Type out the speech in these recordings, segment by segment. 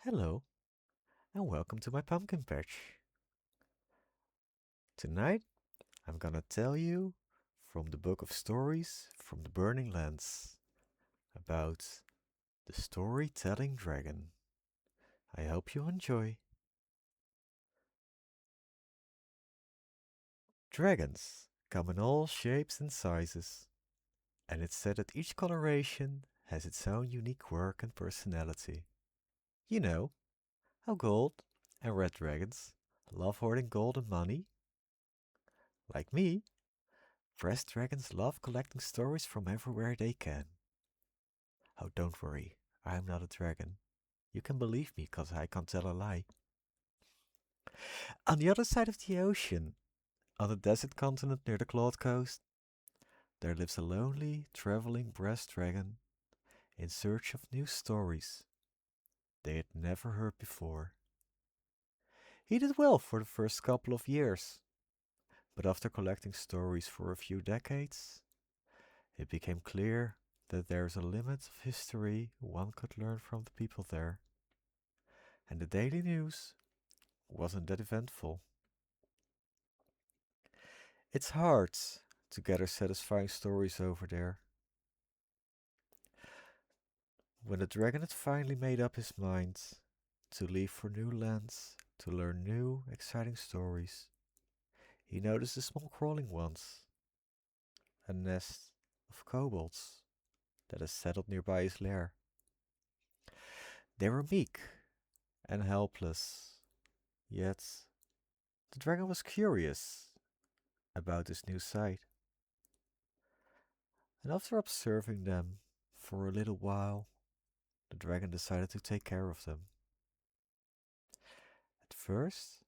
Hello, and welcome to my pumpkin patch. Tonight, I'm gonna tell you from the book of stories from the Burning Lands about the storytelling dragon. I hope you enjoy. Dragons come in all shapes and sizes, and it's said that each coloration has its own unique quirk and personality. You know, how gold and red dragons love hoarding gold and money. Like me, brass dragons love collecting stories from everywhere they can. Oh, don't worry, I'm not a dragon. You can believe me, 'cause I can't tell a lie. On the other side of the ocean, on a desert continent near the Cloud Coast, there lives a lonely, traveling brass dragon in search of new stories they had never heard before. He did well for the first couple of years, but after collecting stories for a few decades, it became clear that there's a limit of history one could learn from the people there, and the daily news wasn't that eventful. It's hard to gather satisfying stories over there. When the dragon had finally made up his mind to leave for new lands to learn new, exciting stories, he noticed the small crawling ones, a nest of kobolds that had settled nearby his lair. They were meek and helpless, yet the dragon was curious about this new sight, and after observing them for a little while, the dragon decided to take care of them. At first,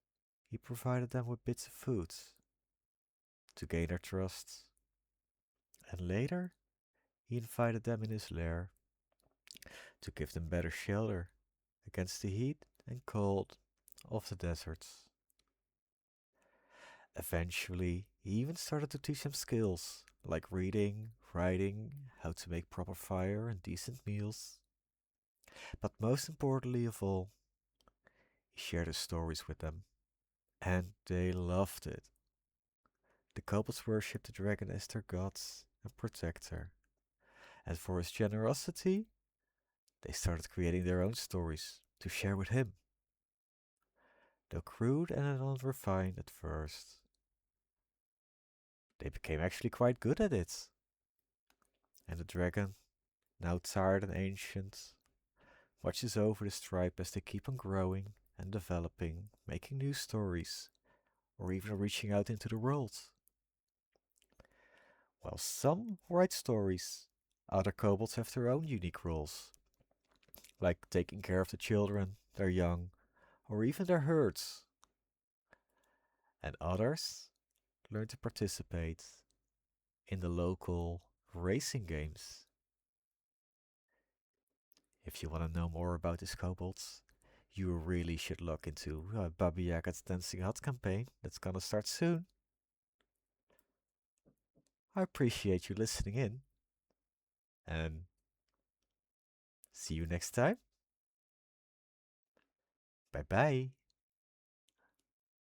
he provided them with bits of food to gain their trust, and later he invited them in his lair to give them better shelter against the heat and cold of the deserts. Eventually, he even started to teach them skills like reading, writing, how to make proper fire and decent meals. But most importantly of all, he shared his stories with them, and they loved it. The kobolds worshipped the dragon as their gods and protector, and for his generosity, they started creating their own stories to share with him. Though crude and unrefined at first, they became actually quite good at it. And the dragon, now tired and ancient, watches over this tribe as they keep on growing and developing, making new stories, or even reaching out into the world. While some write stories, other kobolds have their own unique roles, like taking care of the children, their young, or even their herds. And others learn to participate in the local racing games. If you want to know more about these kobolds, you really should look into Baba Yaga's Dancing Hut campaign that's gonna start soon. I appreciate you listening in, and see you next time. Bye bye.